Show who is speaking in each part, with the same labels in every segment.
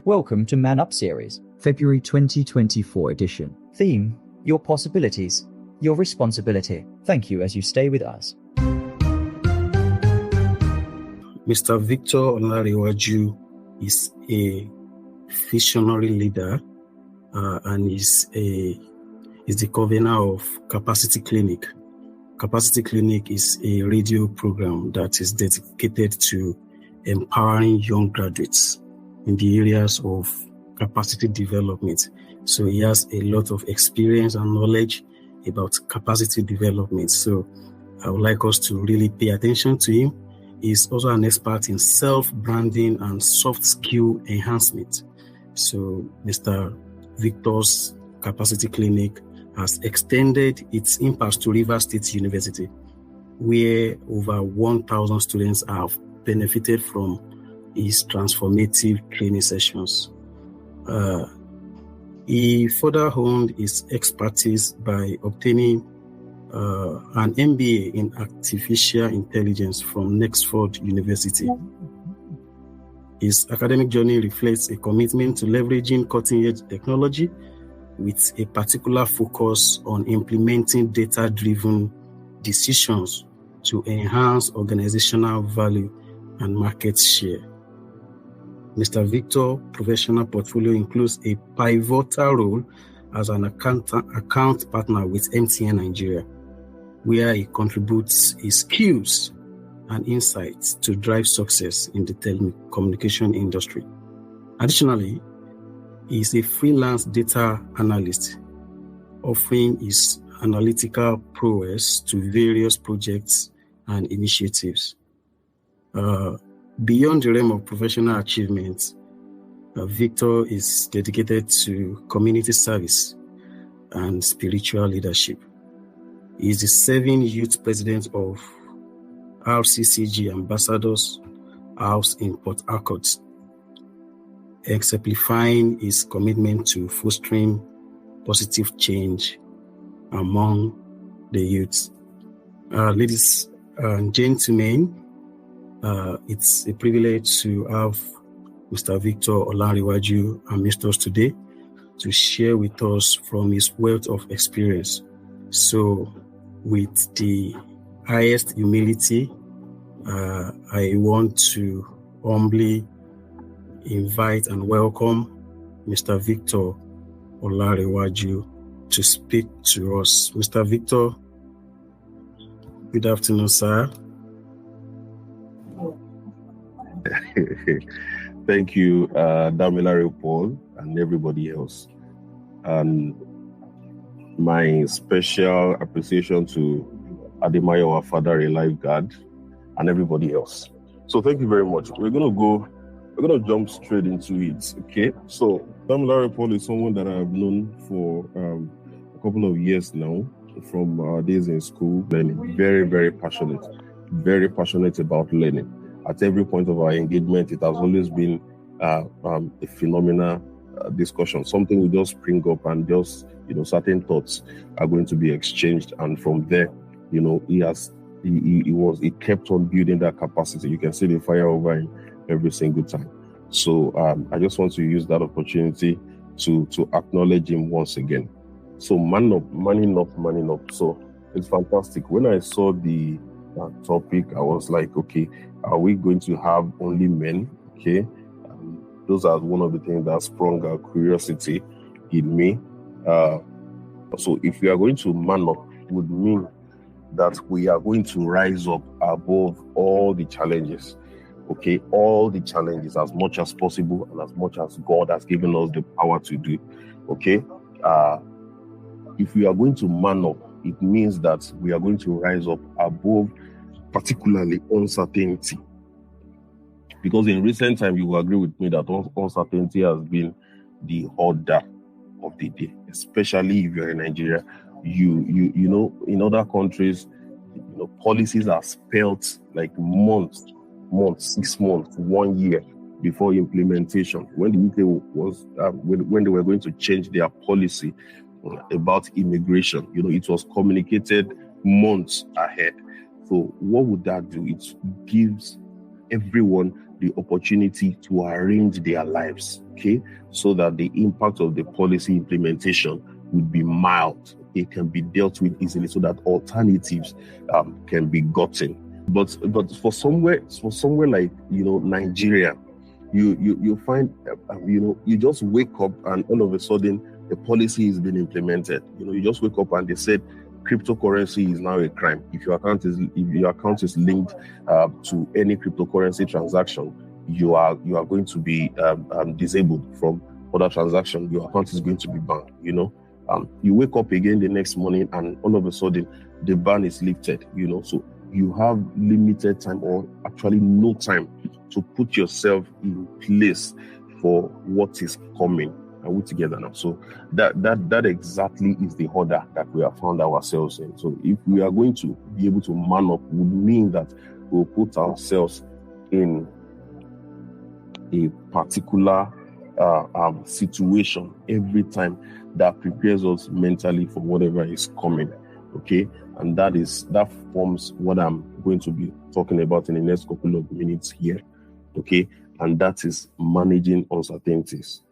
Speaker 1: Welcome to ManUp Series, February 2024 edition. Theme: Your possibilities, your responsibility. Thank you as you stay with us.
Speaker 2: Mr. Victor Olanrewaju is a visionary leader and is the convener of Capacity Clinic. Capacity Clinic is a radio program that is dedicated to empowering young graduates in the areas of capacity development. So he has a lot of experience and knowledge about capacity development. So I would like us to really pay attention to him. He's also an expert in self-branding and soft skill enhancement. So Mr. Victor's Capacity Clinic has extended its impact to Rivers State University, where over 1,000 students have benefited from his transformative training sessions. He further honed his expertise by obtaining an MBA in Artificial Intelligence from Oxford University. His academic journey reflects a commitment to leveraging cutting-edge technology with a particular focus on implementing data-driven decisions to enhance organizational value and market share. Mr. Victor's professional portfolio includes a pivotal role as an account partner with MTN Nigeria, where he contributes his skills and insights to drive success in the telecommunication industry. Additionally, he is a freelance data analyst, offering his analytical prowess to various projects and initiatives. Beyond the realm of professional achievements, Victor is dedicated to community service and spiritual leadership. He is the serving youth president of RCCG Ambassadors House in Port Harcourt, exemplifying his commitment to fostering positive change among the youth. Ladies and gentlemen, it's a privilege to have Mr. Victor Olanrewaju amidst us today to share with us from his wealth of experience. So, with the highest humility, I want to humbly invite and welcome Mr. Victor Olanrewaju to speak to us. Mr. Victor, good afternoon, sir.
Speaker 3: Thank you, Damilare Paul, and everybody else. And my special appreciation to Ademayo, our father, a lifeguard, and everybody else. So thank you very much. We're gonna jump straight into it. Okay. So Damilare Paul is someone that I've known for a couple of years now, from our days in school, learning. Very, very passionate about learning. At every point of our engagement, it has always been a phenomenal discussion. Something will just spring up and just, certain thoughts are going to be exchanged. And from there, he kept on building that capacity. You can see the fire over him every single time. So I just want to use that opportunity to acknowledge him once again. So manning up. So it's fantastic. When I saw the topic, I was like, okay, are we going to have only men? Okay, those are one of the things that sprung our curiosity in me. So if we are going to man up, it would mean that we are going to rise up above all the challenges. Okay, all the challenges as much as possible and as much as God has given us the power to do. Okay, if we are going to man up, it means that we are going to rise up above particularly uncertainty. Because in recent time, you will agree with me that uncertainty has been the order of the day, especially if you're in Nigeria. You know, in other countries, policies are spelt like months, 6 months, 1 year before implementation. When the UK was, when they were going to change their policy about immigration, it was communicated months ahead. So what would that do? It gives everyone the opportunity to arrange their lives, okay, so that the impact of the policy implementation would be mild. It can be dealt with easily, so that alternatives can be gotten. But for somewhere like Nigeria, you find you just wake up and all of a sudden the policy is being implemented. You just wake up and they said cryptocurrency is now a crime. If your account is linked to any cryptocurrency transaction, you are going to be disabled from other transactions. Your account is going to be banned. You wake up again the next morning and all of a sudden the ban is lifted. So you have limited time, or actually no time, to put yourself in place for what is coming. Are we together now? So that exactly is the order that we have found ourselves in. So if we are going to be able to man up, would mean that we'll put ourselves in a particular situation every time that prepares us mentally for whatever is coming. Okay, and that forms what I'm going to be talking about in the next couple of minutes here. Okay, and that is managing uncertainties.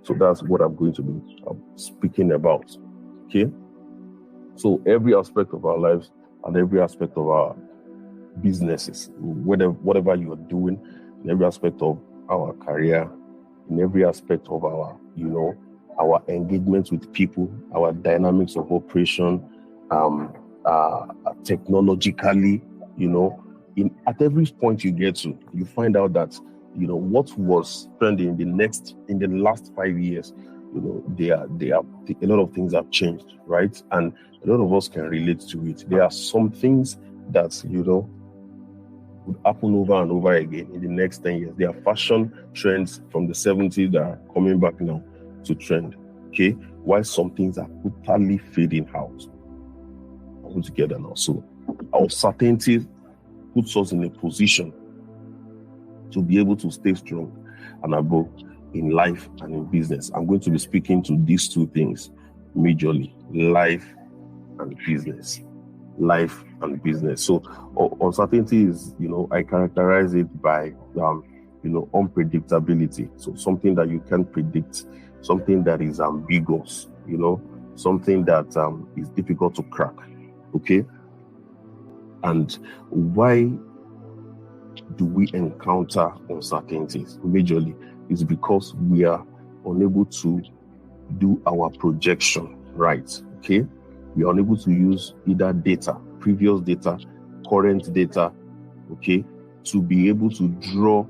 Speaker 3: So that's what I'm going to be speaking about. Okay, so every aspect of our lives and every aspect of our businesses, whatever you are doing, in every aspect of our career, in every aspect of our our engagement with people, our dynamics of operation, technologically, at every point you get to, you find out that what was trending in the last 5 years, a lot of things have changed, right? And a lot of us can relate to it. There are some things that would happen over and over again in the next 10 years. There are fashion trends from the 70s that are coming back now to trend, okay? While some things are totally fading out. All together now. So our certainty puts us in a position to be able to stay strong and above in life and in business. I'm going to be speaking to these two things majorly: life and business. Life and business. So uncertainty is, I characterize it by unpredictability. So something that you can't predict, something that is ambiguous, something that is difficult to crack. Okay. And why do we encounter uncertainties? Majorly is because we are unable to do our projection right. Okay. We are unable to use either data, previous data, current data, okay, to be able to draw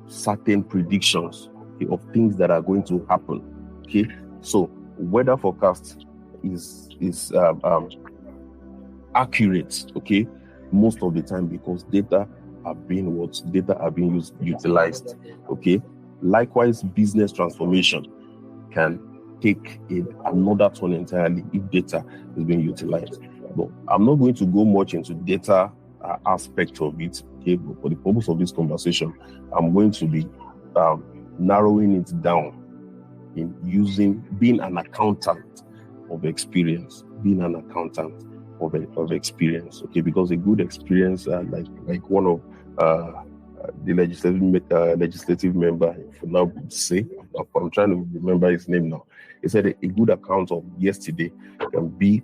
Speaker 3: certain predictions, okay, of things that are going to happen. Okay, so weather forecast is accurate, okay, most of the time, because data are being utilized. Okay, likewise, business transformation can take another turn entirely if data is being utilized. But I'm not going to go much into data aspect of it, okay? But for the purpose of this conversation, I'm going to be narrowing it down in being an accountant of experience, of experience, okay? Because a good experience, like one of the legislative member, for now, would say, I'm trying to remember his name now. He said a good account of yesterday can be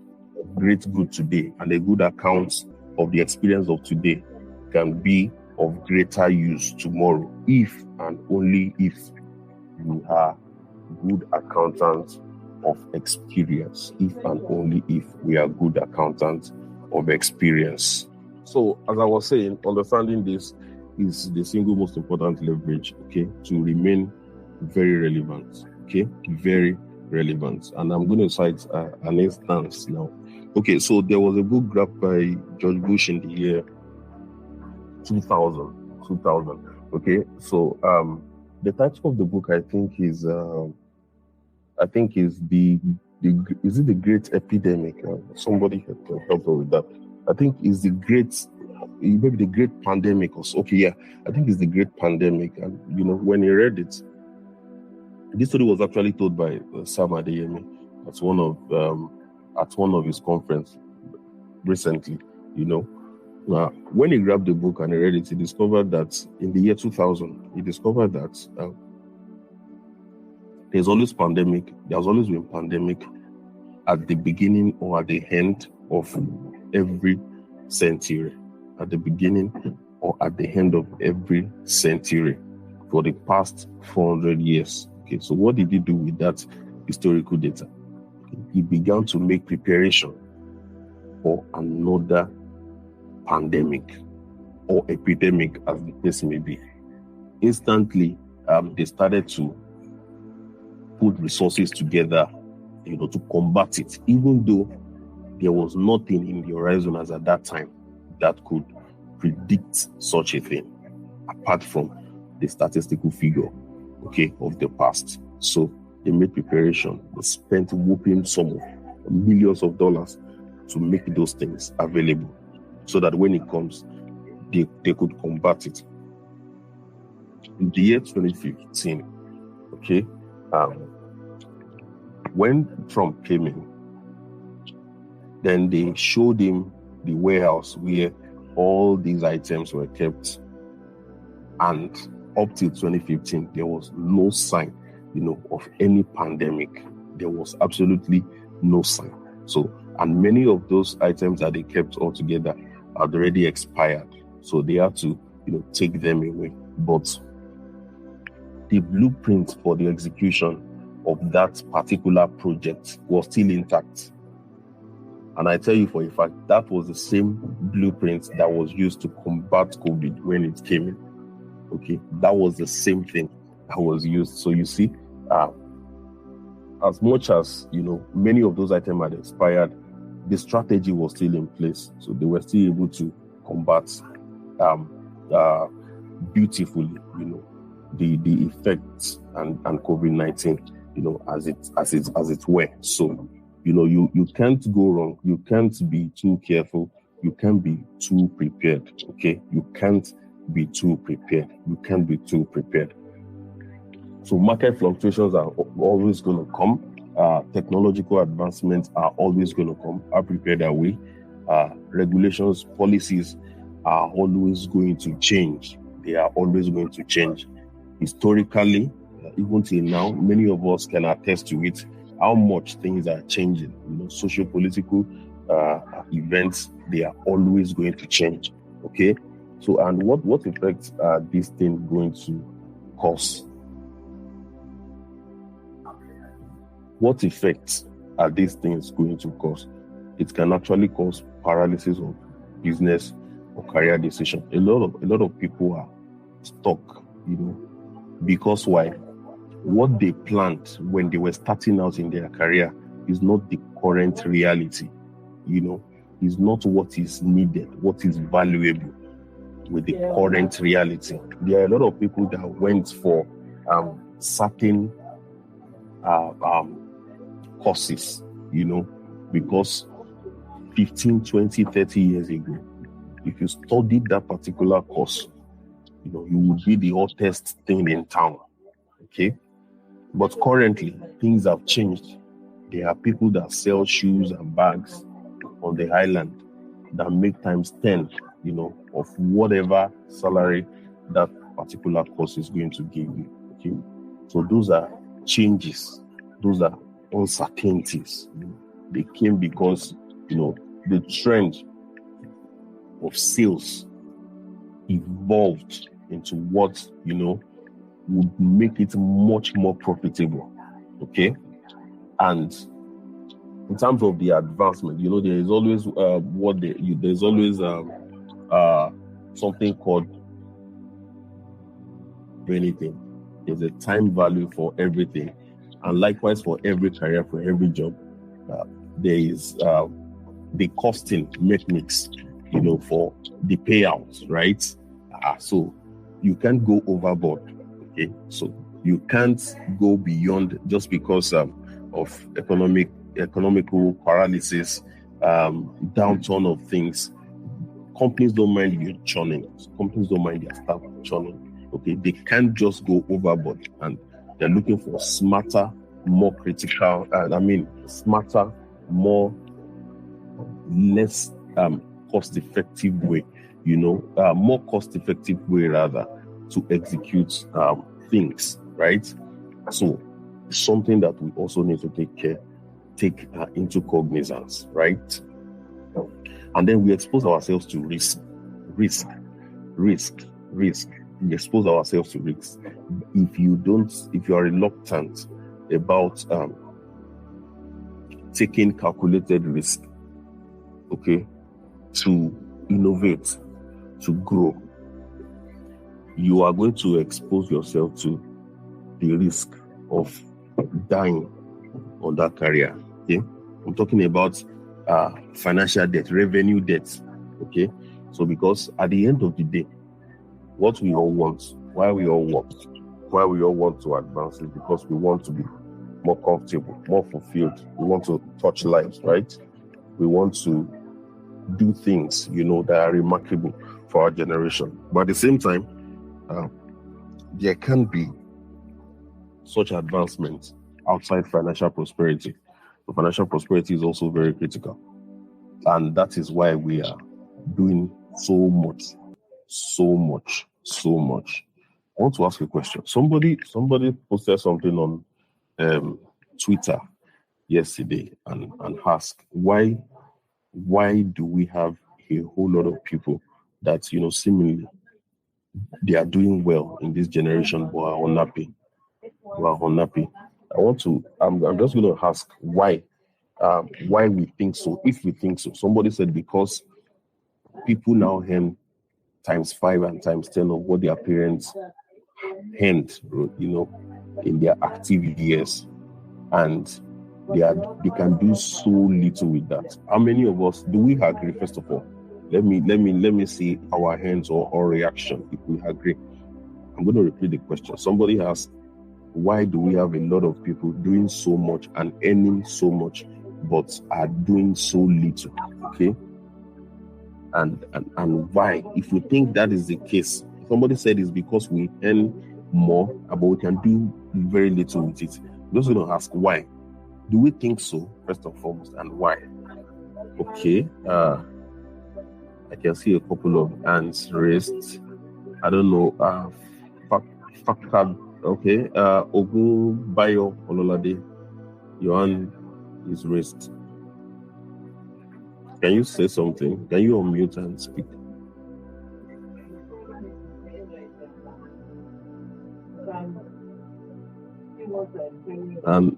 Speaker 3: great good today, and a good account of the experience of today can be of greater use tomorrow, if and only if we are good accountants of experience. If and only if we are good accountants of experience. So, as I was saying, understanding this is the single most important leverage, okay, to remain very relevant, okay, very relevant. And I'm going to cite an instance now. Okay, so there was a book grabbed by George Bush in the year 2000. Okay, so the title of the book, I think, is the Great Epidemic? Somebody can help me with that. I think it's maybe the Great Pandemic or so. Okay, yeah, I think it's the Great Pandemic. And when he read it, this story was actually told by Sam Adeyemi at one of his conference recently. When he grabbed the book and he read it, he discovered that in the year 2000, there's always been pandemic at the beginning or at the end of every century. At the beginning or at the end of every century for the past 400 years. Okay, so what did he do with that historical data? He began to make preparation for another pandemic or epidemic, as the case may be. Instantly, they started to put resources together, to combat it, even though there was nothing in the horizon as at that time that could predict such a thing, apart from the statistical figure, of the past. So they made preparation. They spent whooping sum of millions of dollars to make those things available, so that when it comes, they could combat it. In the year 2015, when Trump came in, then they showed him the warehouse where all these items were kept. And up till 2015, there was no sign, of any pandemic. There was absolutely no sign. So, and many of those items that they kept all together had already expired. So they had to, take them away. But the blueprint for the execution of that particular project was still intact. And I tell you for a fact, that was the same blueprint that was used to combat COVID when it came in. That was the same thing that was used. So you see, as much as, many of those items had expired, the strategy was still in place. So they were still able to combat beautifully, the effects and COVID-19, as it were. So, you can't go wrong. You can't be too careful. You can't be too prepared. You can't be too prepared. You can't be too prepared. So market fluctuations are always going to come. Technological advancements are always going to come. Are prepared that way. Regulations, policies are always going to change. They are always going to change. Historically, even till now, many of us can attest to it, how much things are changing. Socio-political events, they are always going to change. So, and what effects are these things going to cause? What effects are these things going to cause? It can actually cause paralysis of business or career decision. A lot of people are stuck, because why? What they planned when they were starting out in their career is not the current reality, is not what is needed, what is valuable with the current reality. There are a lot of people that went for certain courses, because 15, 20, 30 years ago, if you studied that particular course, you would be the hottest thing in town. But currently, things have changed. There are people that sell shoes and bags on the island that make times 10, of whatever salary that particular course is going to give you. So those are changes. Those are uncertainties. They came because, the trend of sales evolved into what, would make it much more profitable. And in terms of the advancement, there is always there's always something called anything. There's a time value for everything, and likewise for every career, for every job, there is the costing mechanics, for the payouts, right? So you can't go overboard. So you can't go beyond just because of economical paralysis, downturn of things. Companies don't mind you churning. Companies don't mind their staff churning. They can't just go overboard, and they're looking for smarter, more critical. Smarter, more less cost-effective way more cost-effective way rather to execute things, right? So something that we also need to take into cognizance, right? And then we expose ourselves to risk. We expose ourselves to risk. If you are reluctant about taking calculated risk, okay, to innovate, to grow, you are going to expose yourself to the risk of dying on that career. Okay, I'm talking about financial debt, revenue debt. Okay, so because at the end of the day, what we all want, why we all want to advance is because we want to be more comfortable, more fulfilled. We want to touch lives, right? We want to do things, that are remarkable for our generation. But at the same time, there can be such advancement outside financial prosperity. So financial prosperity is also very critical. And that is why we are doing so much. I want to ask a question. Somebody posted something on Twitter yesterday and asked why do we have a whole lot of people that seemingly they are doing well in this generation but are unhappy. I'm just going to ask why we think so. If we think so, somebody said because people now earn times 5 and times 10 of what their parents earned, in their active years, and they can do so little with that. How many of us do we agree? First of all, let me see our hands or our reaction if we agree. I'm going to repeat the question. Somebody asked, why do we have a lot of people doing so much and earning so much, but are doing so little? Okay, and why? If you think that is the case, somebody said it's because we earn more, but we can do very little with it. I'm just going to ask why. Do we think so, first and foremost, and why? Okay, I can see a couple of hands raised. I don't know. Okay, Ogun Bayo Ololade, your hand is raised. Can you say something? Can you unmute and speak?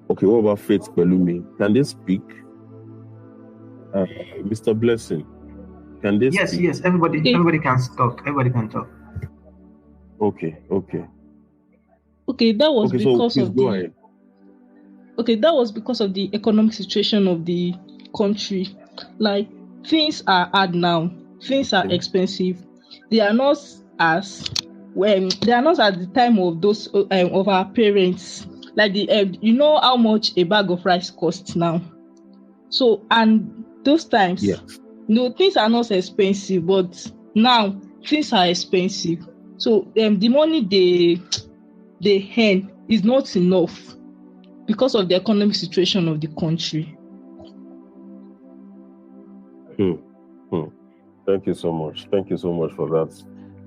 Speaker 3: Okay, what about Faith Pelumi? Can they speak? Mr. Blessing, can they speak?
Speaker 4: Yes, everybody can talk. Everybody can talk.
Speaker 3: Okay,
Speaker 5: that was because
Speaker 3: so
Speaker 5: of the.
Speaker 3: Ahead.
Speaker 5: Okay, that was because of the economic situation of the country. Like, things are hard now. Things are expensive. They are not as the time of those of our parents. Like you know how much a bag of rice costs now. So, and those times, things are not expensive, but now things are expensive. So the money they earn is not enough because of the economic situation of the country.
Speaker 3: Thank you so much. Thank you so much for that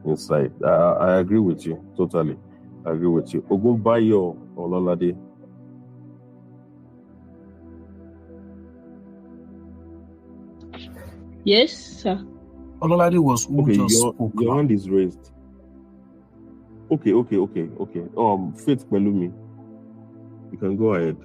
Speaker 3: insight. I agree with you. Totally. I agree with you. Ogunbayo Ololade.
Speaker 5: Yes, sir.
Speaker 2: Ololade was
Speaker 3: your hand is raised. Okay. Faith Pelumi, you can go ahead.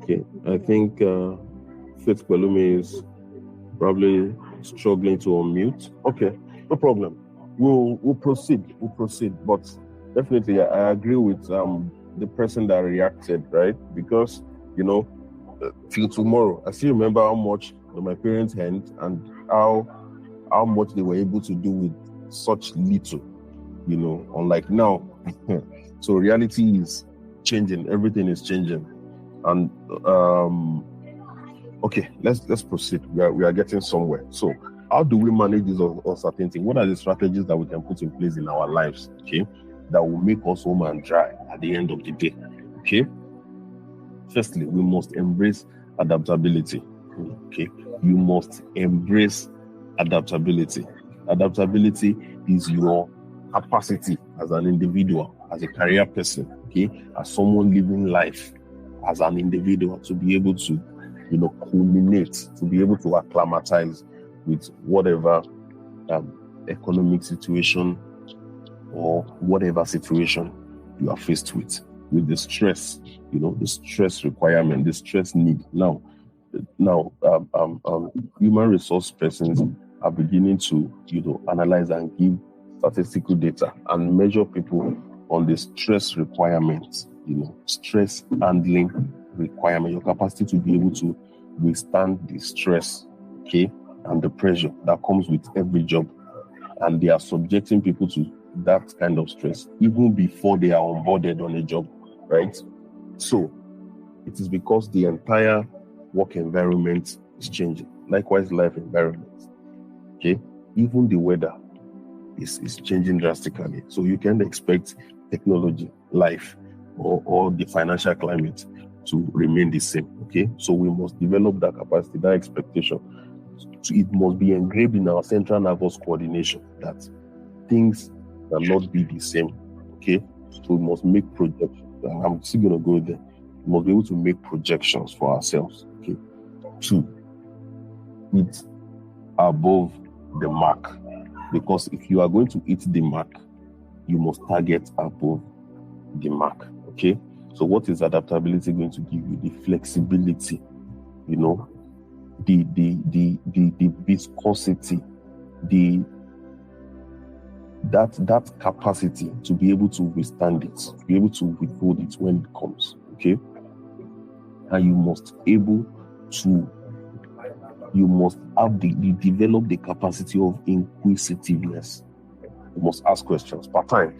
Speaker 3: Okay, I think Faith Pelumi is probably struggling to unmute. Okay, no problem. We'll proceed. But definitely, I agree with the person that reacted, right? Because till tomorrow, I still remember how much my parents earned and how much they were able to do with such little. Unlike now. So reality is changing. Everything is changing. And okay, let's proceed. We are getting somewhere. So how do we manage this uncertainty? What are the strategies that we can put in place in our lives, okay, that will make us home and dry at the end of the day? Okay. Firstly, we must embrace adaptability. Okay, you must embrace adaptability. Adaptability is your capacity as an individual, as a career person, okay, as someone living life as an individual, to be able to, culminate, to be able to acclimatize with whatever economic situation or whatever situation you are faced with the stress, the stress requirement, the stress need. Now, human resource persons are beginning to, analyze and give statistical data and measure people on the stress requirements, stress handling requirement, your capacity to be able to withstand the stress, okay, and the pressure that comes with every job. And they are subjecting people to that kind of stress even before they are onboarded on a job, right? So it is because the entire work environment is changing. Likewise, life environment, okay? Even the weather is changing drastically. So you can't expect technology, life, or the financial climate to remain the same, okay? So we must develop that capacity, that expectation. So it must be engraved in our central nervous coordination that things cannot be the same, okay? So we must make projections. And I'm still going to go there. We must be able to make projections for ourselves, okay? 2, it's above the mark. Because if you are going to hit the mark, you must target above the mark, okay? So what is adaptability going to give you? The flexibility, the viscosity, that capacity to be able to withstand it, to be able to withhold it when it comes, okay? And you must develop the capacity of inquisitiveness. You must ask questions part time.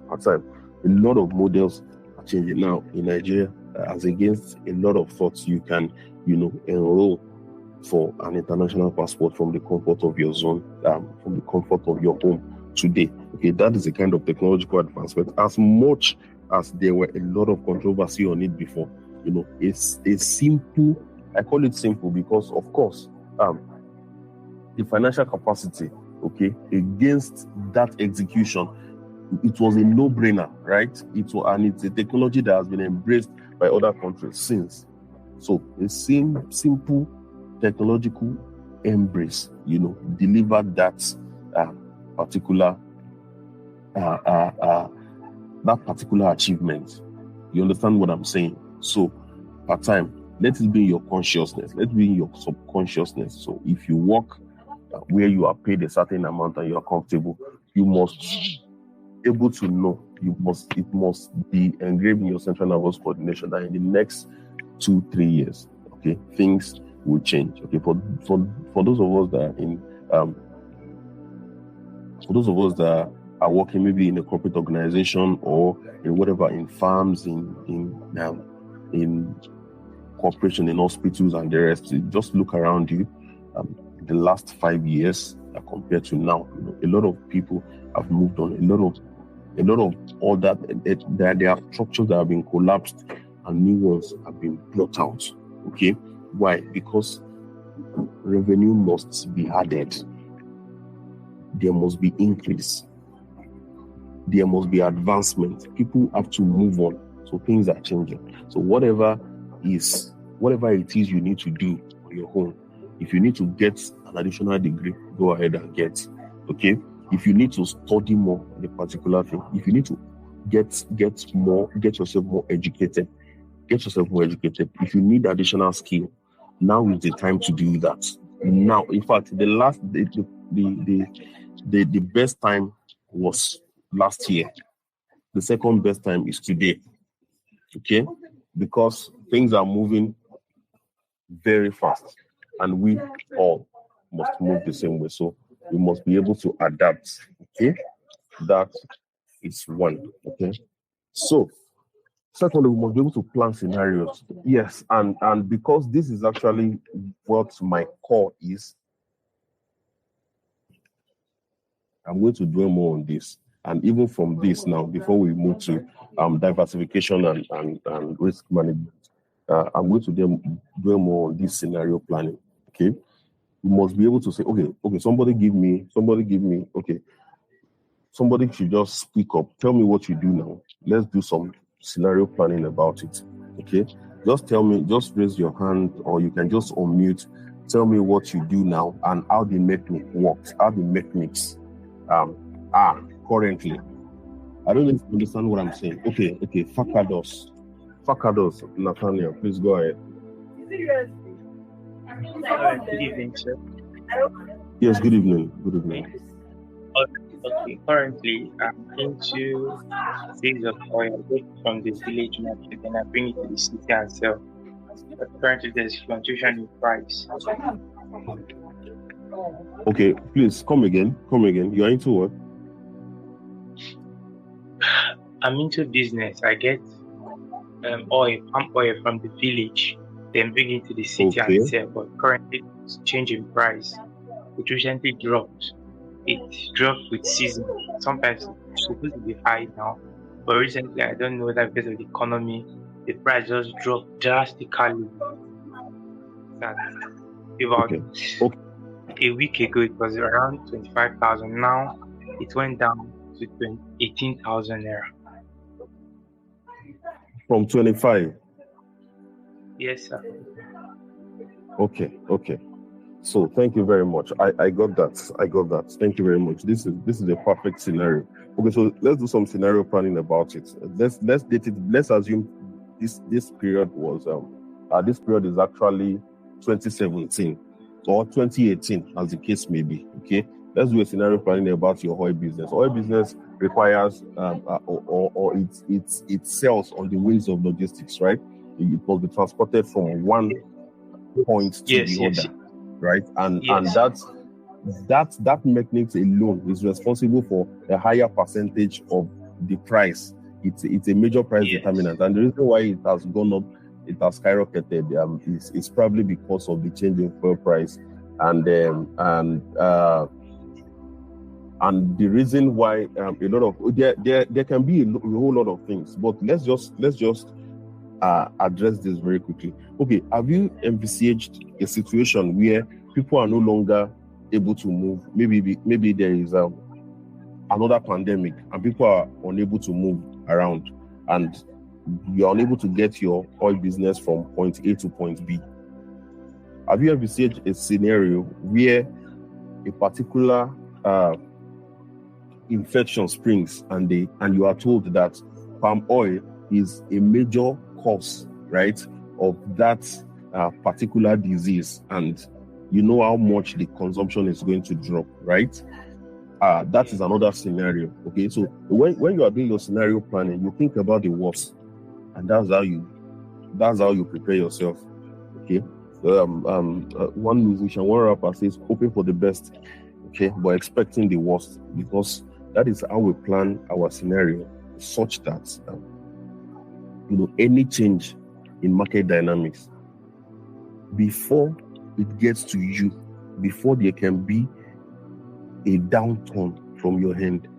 Speaker 3: A lot of models are changing now in Nigeria, as against a lot of thoughts. You can, enroll for an international passport from the comfort of your zone, from the comfort of your home today. Okay, that is a kind of technological advancement. As much as there were a lot of controversy on it before, it's a simple. I call it simple because, of course, the financial capacity, okay, against that execution, it was a no-brainer, right? And it's a technology that has been embraced by other countries since. So the same simple technological embrace, delivered that particular achievement. You understand what I'm saying? So, part time, let it be in your consciousness, let it be in your subconsciousness. So if you work where you are paid a certain amount and you are comfortable, you must be able to know, it must be engraved in your central nervous coordination that in the next 2-3 years, okay, things will change. Okay, for those of us that are in for those of us that are working maybe in a corporate organization or in whatever, in farms, in corporation, in hospitals and the rest, just look around you. The last 5 years compared to now, a lot of people have moved on. A lot of all that there are structures that have been collapsed and new ones have been brought out. Okay, why? Because revenue must be added. There must be increase. There must be advancement. People have to move on. So things are changing. So whatever it is you need to do on your own, if you need to get an additional degree, go ahead and get. Okay? If you need to study more in a particular thing, if you need to get yourself more educated, get yourself more educated. If you need additional skill, now is the time to do that. Now, in fact, the best time was last year. The second best time is today. Okay? Because things are moving very fast and we all must move the same way. So we must be able to adapt. Okay? That is one. Okay? So secondly, we must be able to plan scenarios. Yes, and because this is actually what my core is, I'm going to dwell more on this. And even from this now, before we move to diversification and risk management, I'm going to do more on this scenario planning. Okay, you must be able to say, okay, somebody give me, okay, somebody should just speak up. Tell me what you do now. Let's do some scenario planning about it. Okay, just tell me, just raise your hand, or you can just unmute. Tell me what you do now and how the mechanic works, how the mechanics are currently. I don't know if you understand what I'm saying. Okay, Fakados, Nathaniel, please go ahead.
Speaker 6: Good evening, sir.
Speaker 3: Yes, good evening.
Speaker 6: Okay, currently I'm into sales of oil from the village market, and I bring it to the city and sell. But currently there's fluctuation in price.
Speaker 3: Okay, please come again. You're into what?
Speaker 6: I'm into business. I get palm oil from the village, then bring it to the city and sell. But currently it's changing price. It recently dropped. It dropped with season. Sometimes it's supposed to be high now, but recently I don't know that because of the economy, the price just dropped drastically. That about a week ago it was around 25,000. Now it went down to 18,000 naira.
Speaker 3: From 25.
Speaker 6: Yes, sir.
Speaker 3: Okay. So thank you very much. I got that. Thank you very much. This is a perfect scenario. Okay, so let's do some scenario planning about it. Let's date it. Let's assume this period was this period is actually 2017 or 2018, as the case may be. Okay, let's do a scenario planning about your oil business. Oil business requires or it sells on the wings of logistics, right? It must be transported from one point to the other. Right, and that mechanics alone is responsible for a higher percentage of the price. It's a major price determinant, and the reason why it has gone up, it has skyrocketed. Is probably because of the change in fuel price, and the reason why a lot of there can be a whole lot of things, but let's just address this very quickly. Okay, have you envisaged a situation where people are no longer able to move? Maybe there is another pandemic and people are unable to move around, and you're unable to get your oil business from point A to point B. Have you envisaged a scenario where a particular infection springs and you are told that palm oil is a major cause, right, of that particular disease, and you know how much the consumption is going to drop, right? That is another scenario. Okay, so when you are doing your scenario planning, you think about the worst, and that's how you prepare yourself. Okay, one musician, one rapper says, hoping for the best, okay, but expecting the worst, because that is how we plan our scenario, such that any change in market dynamics, before it gets to you, before there can be a downturn from your hand,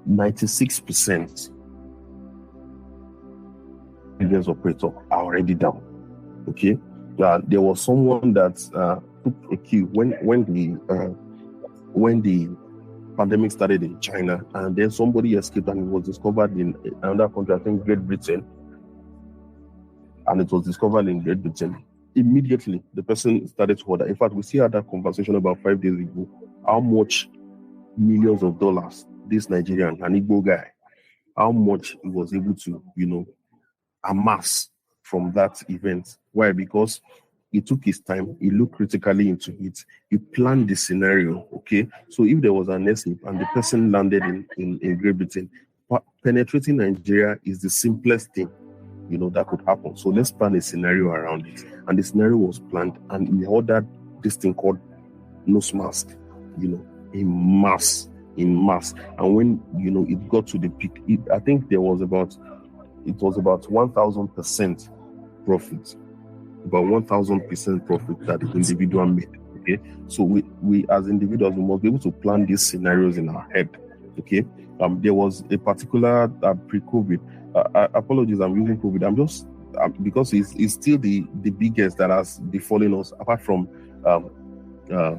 Speaker 3: 96% business operator are already down. Okay, there was someone that took a cue when the pandemic started in China, and then somebody escaped and it was discovered in another country, I think Great Britain, and it was discovered in Great Britain. Immediately, the person started to order. In fact, we still had that conversation about 5 days ago. How much millions of dollars this Nigerian, an Igbo guy, how much he was able to, amass from that event. Why? Because he took his time, he looked critically into it, he planned the scenario. Okay, so if there was an escape and the person landed in Great Britain, penetrating Nigeria is the simplest thing that could happen. So let's plan a scenario around it. And the scenario was planned, and we ordered this thing called nose mask, in mass. And when it got to the peak, I think it was about 1,000% profit, about 1,000% profit that the individual made. Okay, so we as individuals, we must be able to plan these scenarios in our head. Okay, there was a particular pre-COVID. Apologies, I'm using COVID. I'm just because it's still the biggest that has befallen us, apart from the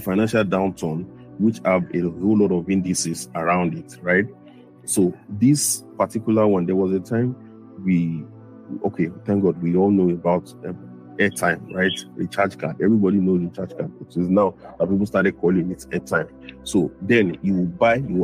Speaker 3: financial downturn, which have a whole lot of indices around it, right? So this particular one, there was a time thank God we all know about airtime, right? Recharge card. Everybody knows recharge card. It is now that people started calling it airtime. So then you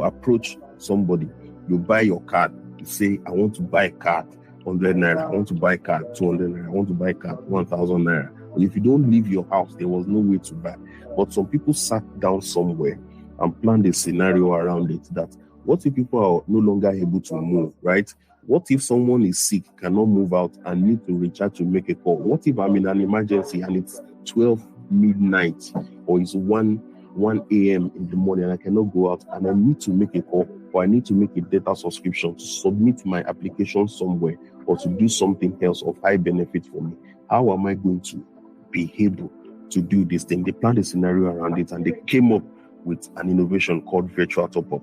Speaker 3: approach somebody, you buy your card, you say, I want to buy a card, 100 naira, I want to buy a card, 200 naira, I want to buy a card, 1,000 naira. And if you don't leave your house, there was no way to buy. But some people sat down somewhere and planned a scenario around it, that what if people are no longer able to move, right? What if someone is sick, cannot move out, and need to recharge to make a call? What if I'm in an emergency and it's 12 midnight or it's 1 a.m. in the morning and I cannot go out and I need to make a call, or I need to make a data subscription to submit my application somewhere or to do something else of high benefit for me? How am I going to be able to do this thing? They planned a scenario around it and they came up with an innovation called virtual top-up.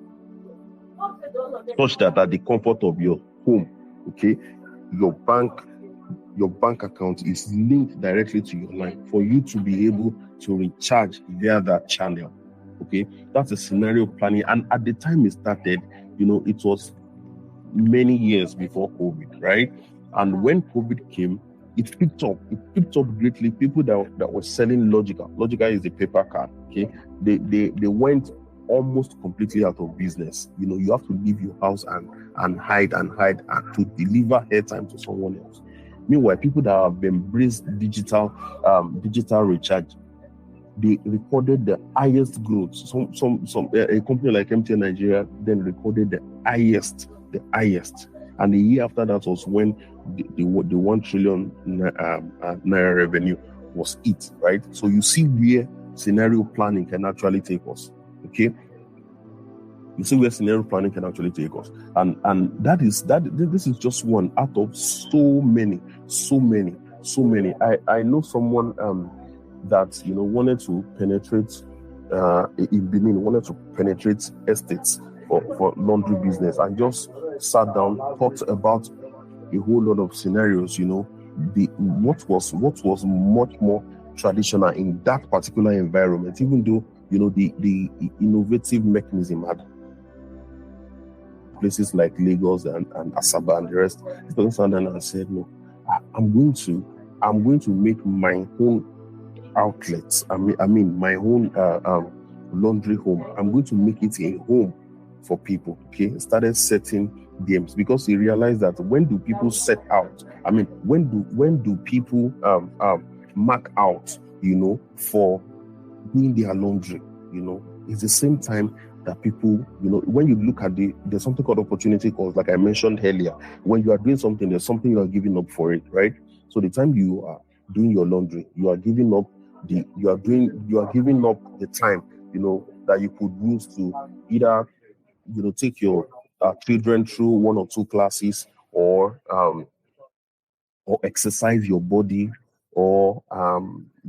Speaker 3: Such that at the comfort of your home, okay, your bank account is linked directly to your line for you to be able to recharge via that channel. Okay, that's a scenario planning. And at the time it started, it was many years before COVID, right? And when COVID came, it picked up greatly. People that were selling Logica is the paper card. Okay, they went almost completely out of business. You have to leave your house and hide and to deliver airtime to someone else. Meanwhile, people that have embraced digital recharge, they recorded the highest growth. A company like MTN Nigeria then recorded the highest. And the year after that was when the 1 trillion naira revenue was hit, right? So you see where scenario planning can actually take us. Okay, you see where scenario planning can actually take us, and this is just one out of so many. I know someone that wanted to penetrate in Benin, wanted to penetrate estates for laundry business, and just sat down, thought about a whole lot of scenarios. What was much more traditional in that particular environment, even though the innovative mechanism had places like Lagos and Asaba and the rest. This person sat down and said, "No, I'm going to make my own outlets. I mean my own laundry home. I'm going to make it a home for people." Okay, started setting games because he realized that when do people set out? I mean, when do people mark out? For doing their laundry, it's the same time that people, when you look at there's something called opportunity cost, like I mentioned earlier. When you are doing something, there's something you are giving up for it, right? So the time you are doing your laundry, you are giving up the time, that you could use to either, take your children through 1 or 2 classes, or exercise your body, or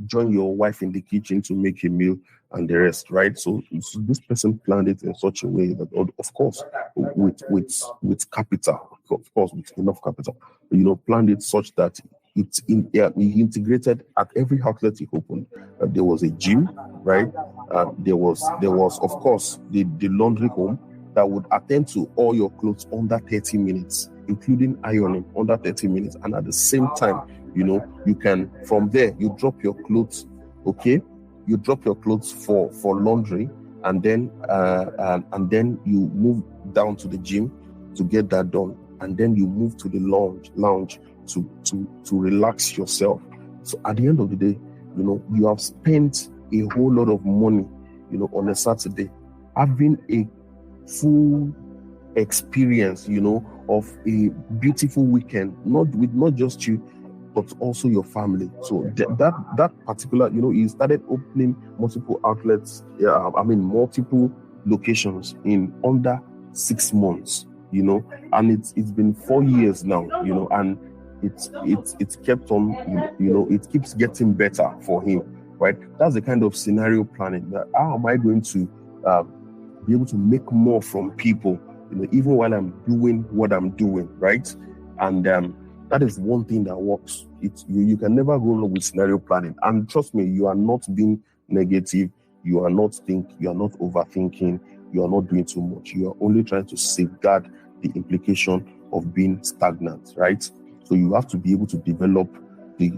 Speaker 3: join your wife in the kitchen to make a meal and the rest, right? So this person planned it in such a way that, of course, with capital, of course, with enough capital, planned it such that he integrated at every outlet he opened. There was a gym, right? There was of course the laundry home that would attend to all your clothes under 30 minutes, including ironing under 30 minutes. And at the same time, you can, from there, you drop your clothes, okay? You drop your clothes for laundry, and then you move down to the gym to get that done. And then you move to the lounge to relax yourself. So at the end of the day, you have spent a whole lot of money, on a Saturday, having a full experience, of a beautiful weekend, not just you, but also your family. So that particular, he started opening multiple outlets, multiple locations in under 6 months, and it's been 4 years now, and it's kept on, it keeps getting better for him, right? That's the kind of scenario planning that, how am I going to be able to make more from people, even while I'm doing what I'm doing, right? And that is one thing that works. You can never go wrong with scenario planning. And trust me, you are not being negative. You are not overthinking. You are not doing too much. You are only trying to safeguard the implication of being stagnant, right? So you have to be able to develop the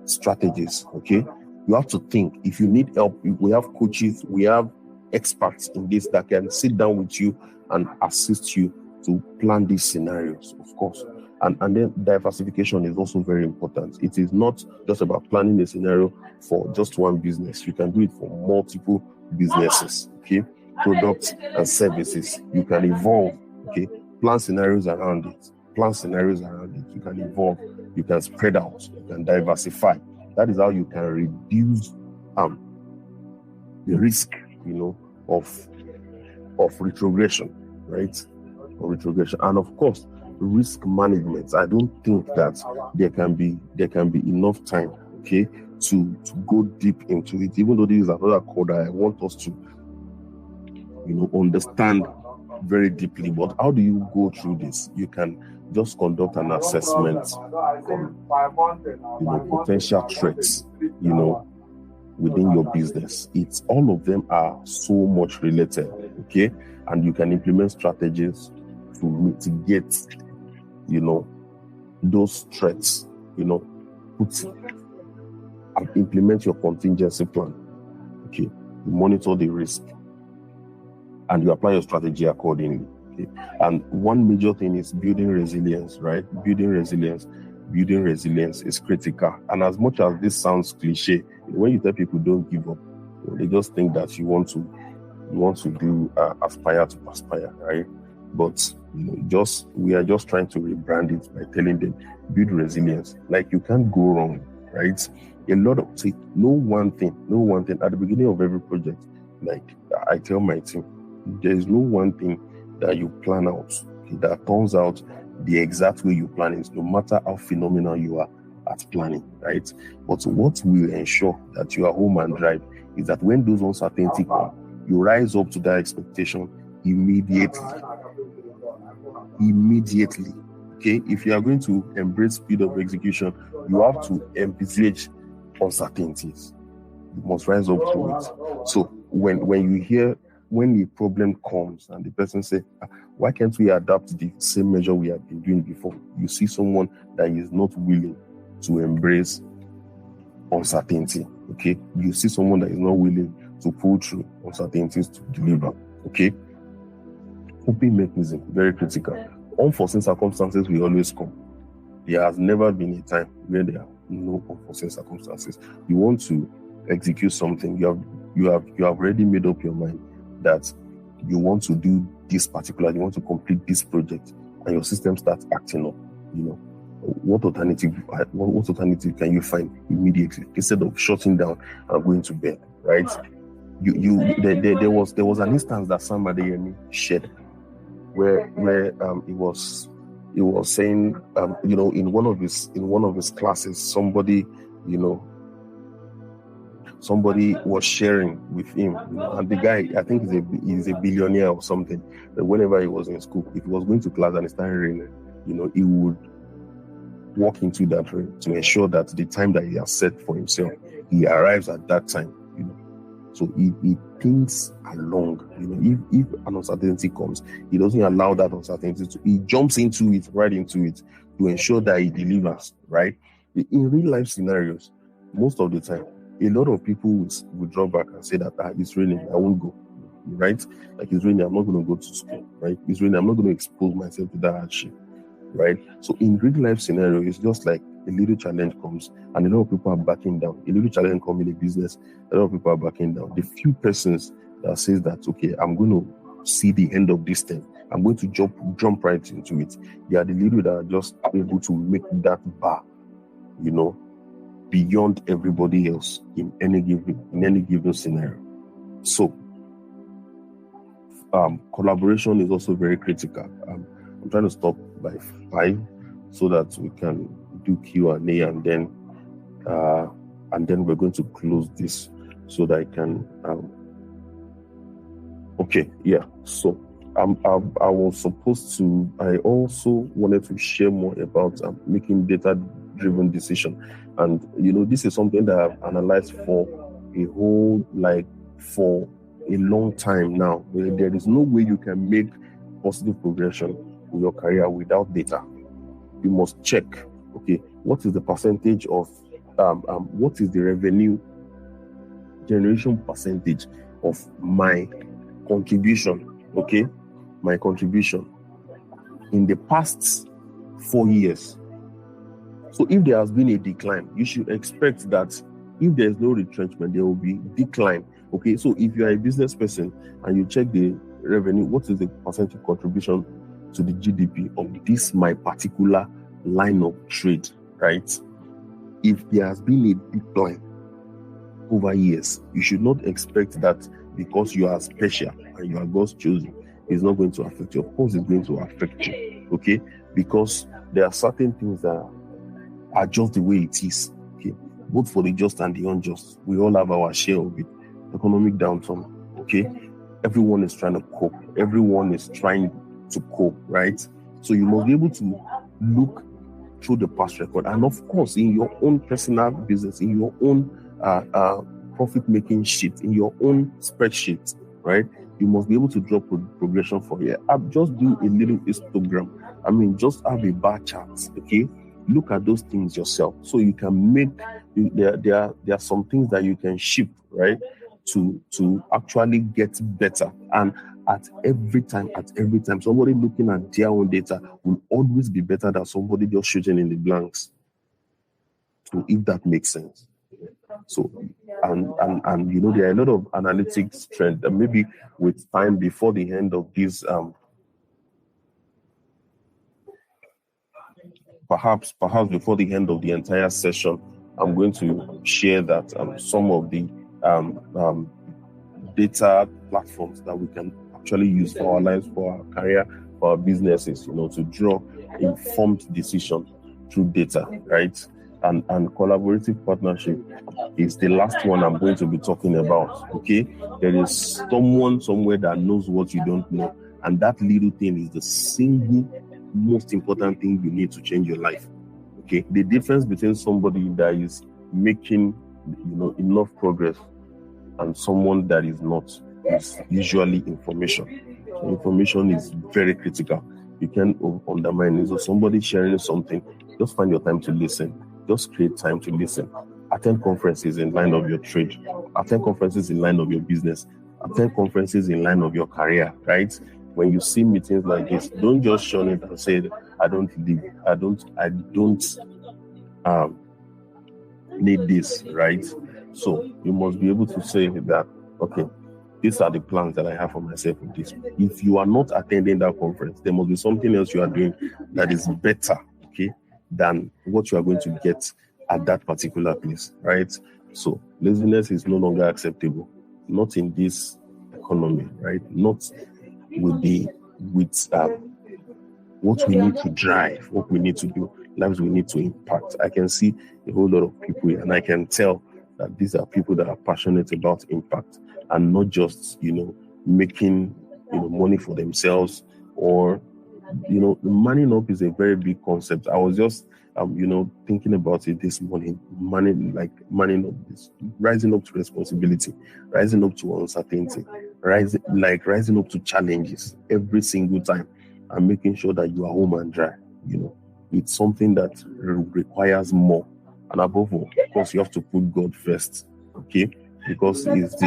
Speaker 3: strategies, okay? You have to think. If you need help, we have coaches, we have experts in this that can sit down with you and assist you to plan these scenarios, of course. And then diversification is also very important. It is not just about planning a scenario for just one business. You can do it for multiple businesses, okay? Products and services. You can evolve, okay? Plan scenarios around it. You can evolve. You can spread out. You can diversify. That is how you can reduce the risk, of retrogression, right? Or retrogression. And of course, risk management. I don't think that there can be enough time, okay, to go deep into it. Even though this is another code I want us to, understand very deeply. But how do you go through this? You can just conduct an assessment on, potential threats, within your business. It's all of them are so much related, okay? And you can implement strategies to mitigate, those threats, and implement your contingency plan, okay? You monitor the risk and you apply your strategy accordingly, okay? And one major thing is building resilience, right? Building resilience is critical. And as much as this sounds cliche, when you tell people don't give up, they just think that you want to do aspire to perspire, right? But we are just trying to rebrand it by telling them build resilience. Like, you can't go wrong, right? Know one thing at the beginning of every project. Like I tell my team, there is no one thing that you plan out, okay, that turns out the exact way you plan it, no matter how phenomenal you are at planning, right? But what will ensure that you are home and drive is that when those uncertainties come, you rise up to that expectation immediately. Okay, if you are going to embrace speed of execution, you have to envisage uncertainties. You must rise up to it. So when the problem comes and the person says, why can't we adapt the same measure we have been doing before? You see someone that is not willing to embrace uncertainty, okay? You see someone that is not willing to pull through uncertainties to deliver, okay? Coping mechanism, very critical. Unforeseen circumstances will always come. There has never been a time where there are no unforeseen circumstances. You want to execute something, you have already made up your mind that you want to do this particular, you want to complete this project, and your system starts acting up. What alternative can you find immediately instead of shutting down and going to bed, right? There was an instance that somebody shared where it was saying in one of his classes, somebody was sharing with him, and the guy, I think he's a billionaire or something, that whenever he was in school, if he was going to class and it started raining, he would walk into that rain to ensure that the time that he has set for himself, he arrives at that time, So he thinks along, if an uncertainty comes, he doesn't allow that uncertainty he jumps right into it to ensure that he delivers, right? In real life scenarios, most of the time, a lot of people will draw back and say that it's raining, I won't go, right? Like, it's raining, I'm not going to go to school, right? It's raining, I'm not going to expose myself to that hardship, right? So in real life scenario, it's just like a little challenge comes and a lot of people are backing down. A little challenge comes in a business, a lot of people are backing down. The few persons that says that, okay, I'm going to see the end of this thing, I'm going to jump right into it. They are the little that are just able to make that bar, beyond everybody else in any given scenario. So collaboration is also very critical. I'm trying to stop by 5 so that we can do Q&A, and then we're going to close this so that I can so I was supposed to. I also wanted to share more about making data-driven decision, and this is something that I've analyzed for for a long time now. There is no way you can make positive progression in your career without data. You must check. Okay, what is the percentage of what is the revenue generation percentage of my contribution? Okay, my contribution in the past 4 years. So if there has been a decline, you should expect that if there is no retrenchment, there will be decline. Okay, so if you are a business person and you check the revenue, what is the percentage contribution to the GDP of this my particular line of trade, right? If there has been a decline over years, you should not expect that because you are special and you are God's chosen, it's not going to affect you. Of course, it's going to affect you, okay? Because there are certain things that are just the way it is, okay? Both for the just and the unjust. We all have our share of it. Economic downturn, okay? Everyone is trying to cope. Everyone is trying to cope, right? So you must be able to look through the past record. And of course, in your own personal business, in your own profit-making sheet, in your own spreadsheet, right? You must be able to draw progression for here. Just do a little histogram. Just have a bar chart, okay? Look at those things yourself, so you can make. There are some things that you can shift, right, to actually get better. And at every time, somebody looking at their own data will always be better than somebody just shooting in the blanks. So if that makes sense. So and there are a lot of analytics trend, and maybe with time before the end of this perhaps before the end of the entire session, I'm going to share that some of the data platforms that we can actually use for our lives, for our career, for our businesses, to draw informed decision through data, right? And collaborative partnership is the last one I'm going to be talking about, okay? There is someone somewhere that knows what you don't know, and that little thing is the single most important thing you need to change your life, okay? The difference between somebody that is making, enough progress and someone that is not is usually information. So information is very critical. You can't undermine it. So somebody sharing something, just find your time to listen. Just create time to listen. Attend conferences in line of your trade. Attend conferences in line of your business. Attend conferences in line of your career, right? When you see meetings like this, don't just shun it and say, I don't need this, right? So you must be able to say that, okay, these are the plans that I have for myself with this. If you are not attending that conference, there must be something else you are doing that is better, okay, than what you are going to get at that particular place, right? So laziness is no longer acceptable, not in this economy, right? Not with what we need to drive, what we need to do, lives we need to impact. I can see a whole lot of people here, and I can tell that these are people that are passionate about impact and not just, making, money for themselves or, manning up is a very big concept. I was just, thinking about it this morning. Manning up, this rising up to responsibility, rising up to uncertainty, rising up to challenges every single time, and making sure that you are home and dry. It's something that requires more, and above all, of course, you have to put God first, okay? Because he's at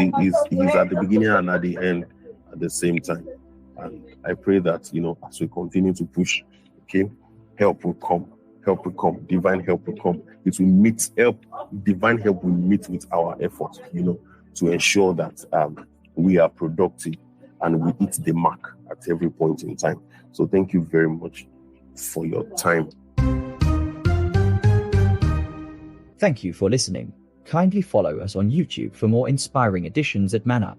Speaker 3: the beginning and at the end at the same time. And I pray that, as we continue to push, okay, help will come, divine help will come. It will meet help, divine help will meet with our effort, to ensure that we are productive and we hit the mark at every point in time. So thank you very much for your time.
Speaker 1: Thank you for listening. Kindly follow us on YouTube for more inspiring editions at ManUp.